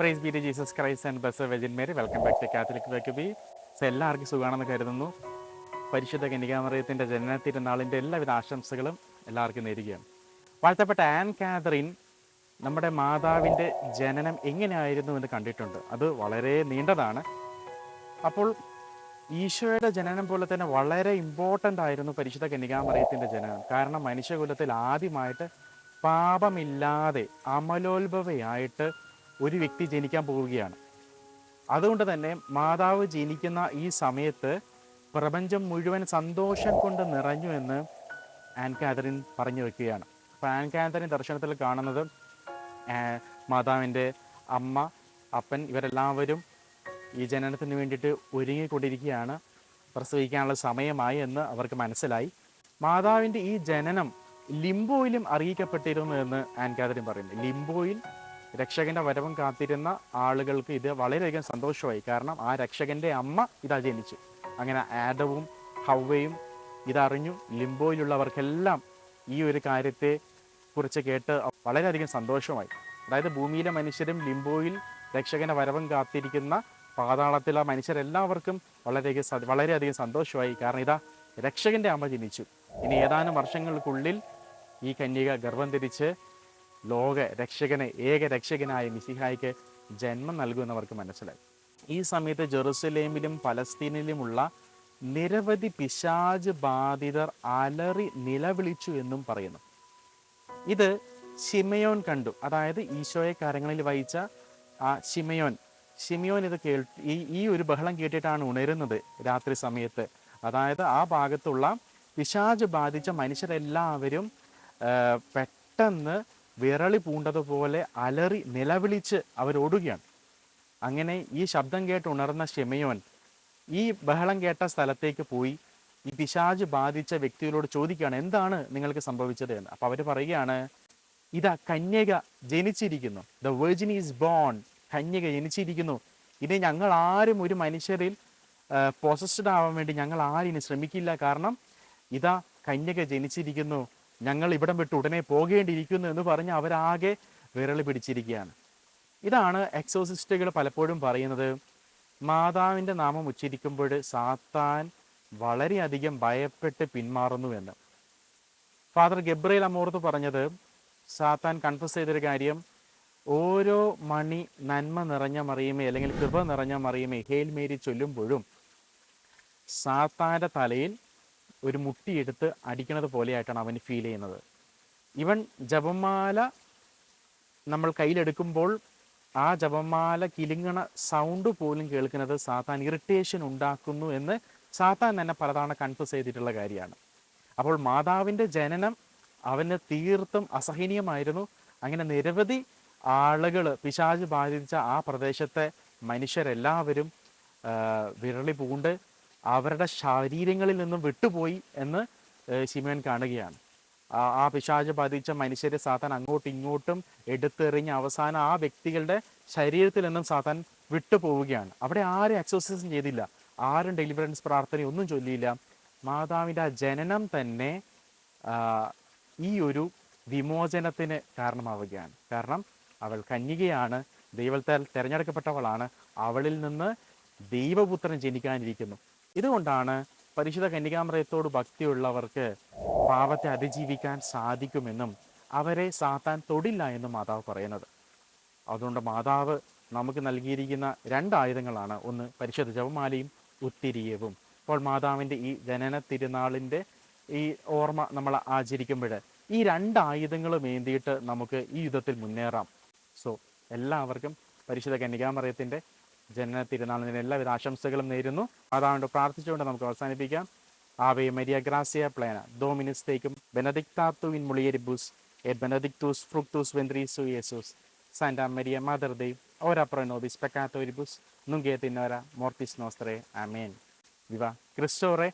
Price be to Jesus Christ and blessed Virgin Mary. Welcome back to Catholic wake B. എല്ലാവർക്കും സുഖമാണെന്ന് കരുതുന്നു. പരിശുദ്ധ കന്യകാമറിയത്തിൻ്റെ ജനന തിരുനാളിൻ്റെ എല്ലാവിധ ആശംസകളും എല്ലാവർക്കും നേരുകയാണ്. വാഴ്ത്തപ്പെട്ട ആൻ കാതറിൻ നമ്മുടെ മാതാവിൻ്റെ ജനനം എങ്ങനെയായിരുന്നു എന്ന് കണ്ടിട്ടുണ്ട്. അത് വളരെ നീണ്ടതാണ്. അപ്പോൾ ഈശോയുടെ ജനനം പോലെ തന്നെ വളരെ ഇമ്പോർട്ടൻ്റ് ആയിരുന്നു പരിശുദ്ധ കന്യകാമറിയത്തിൻ്റെ ജനനം. കാരണം മനുഷ്യകുലത്തിൽ ആദ്യമായിട്ട് പാപമില്ലാതെ അമലോത്ഭവയായിട്ട് ഒരു വ്യക്തി ജനിക്കാൻ പോവുകയാണ്. അതുകൊണ്ട് തന്നെ മാതാവ് ജനിക്കുന്ന ഈ സമയത്ത് പ്രപഞ്ചം മുഴുവൻ സന്തോഷം കൊണ്ട് നിറഞ്ഞു എന്ന് ആൻ കാതറിൻ പറഞ്ഞു വെക്കുകയാണ്. അപ്പോൾ ആൻ കാതറിൻ ദർശനത്തിൽ കാണുന്നത് മാതാവിൻ്റെ അമ്മ, അപ്പൻ ഇവരെല്ലാവരും ഈ ജനനത്തിന് വേണ്ടിയിട്ട് ഒരുങ്ങിക്കൊണ്ടിരിക്കുകയാണ്. പ്രസവിക്കാനുള്ള സമയമായി എന്ന് അവർക്ക് മനസ്സിലായി. മാതാവിൻ്റെ ഈ ജനനം ലിംബോയിലും അറിയിക്കപ്പെട്ടിരുന്നു എന്ന് ആൻ കാതറിൻ പറയുന്നു. ലിംബോയിൽ രക്ഷകന്റെ വരവും കാത്തിരുന്ന ആളുകൾക്ക് ഇത് വളരെയധികം സന്തോഷമായി. കാരണം ആ രക്ഷകന്റെ അമ്മ ഇതാ ജനിച്ചു. അങ്ങനെ ആദവും ഹവ്വയും ഇതറിഞ്ഞു. ലിംബോയിലുള്ളവർക്കെല്ലാം ഈ ഒരു കാര്യത്തെ കുറിച്ച് കേട്ട് വളരെയധികം സന്തോഷമായി. അതായത് ഭൂമിയിലെ മനുഷ്യരും ലിംബോയിൽ രക്ഷകന്റെ വരവും കാത്തിരിക്കുന്ന പാതാളത്തിലെ മനുഷ്യരെല്ലാവർക്കും വളരെയധികം സന്തോഷമായി. കാരണം ഇതാ രക്ഷകന്റെ അമ്മ ജനിച്ചു. ഇനി ഏതാനും വർഷങ്ങൾക്കുള്ളിൽ ഈ കന്യക ഗർഭം ധരിച്ച് ലോക രക്ഷകനെ, ഏക രക്ഷകനായ മിശിഹായ്ക്ക് ജന്മം നൽകുമെന്നവർക്ക് മനസ്സിലായി. ഈ സമയത്ത് ജെറുസലേമിലും പലസ്തീനിലുമുള്ള നിരവധി പിശാച് ബാധിതർ അലറി നിലവിളിച്ചു എന്നും പറയുന്നു. ഇത് ശിമയോൻ കണ്ടു. അതായത് ഈശോയെ കരങ്ങളിൽ വഹിച്ച ആ ശിമയോൻ ഇത് ഈ ഒരു ബഹളം കേട്ടിട്ടാണ് ഉണരുന്നത് രാത്രി സമയത്ത്. അതായത് ആ ഭാഗത്തുള്ള പിശാച് ബാധിച്ച മനുഷ്യരെല്ലാവരും പെട്ടെന്ന് വിരളി പൂണ്ടതുപോലെ അലറി നിലവിളിച്ച് അവരോടുകയാണ്. അങ്ങനെ ഈ ശബ്ദം കേട്ട് ഉണർന്ന ശിമയോൻ ഈ ബഹളം കേട്ട സ്ഥലത്തേക്ക് പോയി ഈ പിശാച് ബാധിച്ച വ്യക്തികളോട് ചോദിക്കുകയാണ്, എന്താണ് നിങ്ങൾക്ക് സംഭവിച്ചത് എന്ന്. അപ്പം അവർ പറയുകയാണ്, ഇതാ കന്യക ജനിച്ചിരിക്കുന്നു, ദ വെർജിൻ ഈസ് ബോൺ, കന്യക ജനിച്ചിരിക്കുന്നു. ഇനി ഞങ്ങൾ ആരും ഒരു മനുഷ്യരിൽ പൊസസ്ഡ് ആവാൻ വേണ്ടി ഞങ്ങൾ ആരും ഇനി ശ്രമിക്കില്ല. കാരണം ഇതാ കന്യക ജനിച്ചിരിക്കുന്നു, ഞങ്ങൾ ഇവിടം വിട്ട് ഉടനെ പോകേണ്ടിയിരിക്കുന്നു എന്ന് പറഞ്ഞ് അവരാകെ വിരളി പിടിച്ചിരിക്കുകയാണ്. ഇതാണ് എക്സോസിസ്റ്റുകൾ പലപ്പോഴും പറയുന്നത്. മാതാവിൻ്റെ നാമം ഉച്ചരിക്കുമ്പോൾ സാത്താൻ വളരെയധികം ഭയപ്പെട്ട് പിന്മാറുന്നു എന്ന്. ഫാദർ ഗബ്രിയേൽ അമോർത്ത് പറഞ്ഞത്, സാത്താൻ കൺഫസ് ചെയ്തൊരു കാര്യം, ഓരോ മണി നന്മ നിറഞ്ഞ മറിയമേ അല്ലെങ്കിൽ കൃപ നിറഞ്ഞ മറിയമേ ഹേൽ മേരി ചൊല്ലുമ്പോഴും സാത്താൻ്റെ തലയിൽ ഒരു മുട്ടിയെടുത്ത് അടിക്കുന്നത് പോലെയായിട്ടാണ് അവന് ഫീൽ ചെയ്യുന്നത്. ഇവൻ ജപമാല നമ്മൾ കയ്യിലെടുക്കുമ്പോൾ ആ ജപമാല കിലുങ്ങണ സൗണ്ട് പോലും കേൾക്കുന്നത് സാത്താൻ ഇറിറ്റേഷൻ ഉണ്ടാക്കുന്നു എന്ന് സാത്താൻ തന്നെ പലതവണ കൺഫസ് ചെയ്തിട്ടുള്ള കാര്യമാണ്. അപ്പോൾ മാതാവിൻ്റെ ജനനം അവന് തീർത്തും അസഹനീയമായിരുന്നു. അങ്ങനെ നിരവധി ആളുകൾ പിശാച് ബാധിച്ച ആ പ്രദേശത്തെ മനുഷ്യരെല്ലാവരും വിരളി പൂണ്ട് അവരുടെ ശരീരങ്ങളിൽ നിന്നും വിട്ടുപോയി എന്ന് ശിമയോൻ കാണുകയാണ്. ആ പിശാച് ബാധിച്ച മനുഷ്യരെ സാത്താൻ അങ്ങോട്ടും ഇങ്ങോട്ടും എടുത്തെറിഞ്ഞ് അവസാനം ആ വ്യക്തികളുടെ ശരീരത്തിൽ നിന്നും സാത്താൻ വിട്ടുപോവുകയാണ്. അവിടെ ആരും എക്സോസിസം ചെയ്തില്ല, ആരും ഡെലിവറൻസ് പ്രാർത്ഥനയൊന്നും ചൊല്ലിയില്ല. മാതാവിൻ്റെ ആ ജനനം തന്നെ ഈ ഒരു വിമോചനത്തിന് കാരണമാവുകയാണ്. കാരണം അവൾ കന്യകയാണ്, ദൈവത്താൽ തിരഞ്ഞെടുക്കപ്പെട്ടവളാണ്, അവളിൽ നിന്ന് ദൈവപുത്രൻ ജനിക്കാനിരിക്കുന്നു. ഇതുകൊണ്ടാണ് പരിശുദ്ധ കന്യകാമറിയത്തോട് ഭക്തിയുള്ളവർക്ക് പാപത്തെ അതിജീവിക്കാൻ സാധിക്കുമെന്നും അവരെ സാത്താൻ തൊടില്ല എന്നും മാതാവ് പറയുന്നത്. അതുകൊണ്ട് മാതാവ് നമുക്ക് നൽകിയിരിക്കുന്ന 2 ആയുധങ്ങളാണ്. ഒന്ന് പരിശുദ്ധ ജപമാലയും ഉത്തിരിയവും. അപ്പോൾ മാതാവിൻ്റെ ഈ ജനന തിരുനാളിൻ്റെ ഈ ഓർമ്മ നമ്മൾ ആചരിക്കുമ്പോൾ ഈ 2 ആയുധങ്ങളും ഏന്തിയിട്ട് നമുക്ക് ഈ യുദ്ധത്തിൽ മുന്നേറാം. സോ എല്ലാവർക്കും പരിശുദ്ധ കന്യകാമറിയത്തിൻ്റെ ജനന തിരുനാളിന് എല്ലാവിധ ആശംസകളും നേരുന്നു. അതാണ്ട് പ്രാർത്ഥിച്ചുകൊണ്ട് നമുക്ക് അവസാനിപ്പിക്കാം. ആവേ മരിയ ഗ്രാസിയ പ്ലേന ഡോമിനിസ് തേക്കും ബെനഡിക്താത്തു ഇൻ മുളിയരിബുസ് എറ്റ് ബെനഡിക്ടൂസ് ഫ്രുക്ടൂസ് വെൻട്രീസു യേസൂസ് സാന്റാ മരിയ മദർ ദൈവ് ഓരാ പ്രോ നോബിസ് പെക്കാത്തോരിബുസ് നുങ്കേ തിന്നോര മോർട്ടിസ് നോസ്ത്രേ ആമേൻ. വിവ ക്രിസ്റ്റോറെ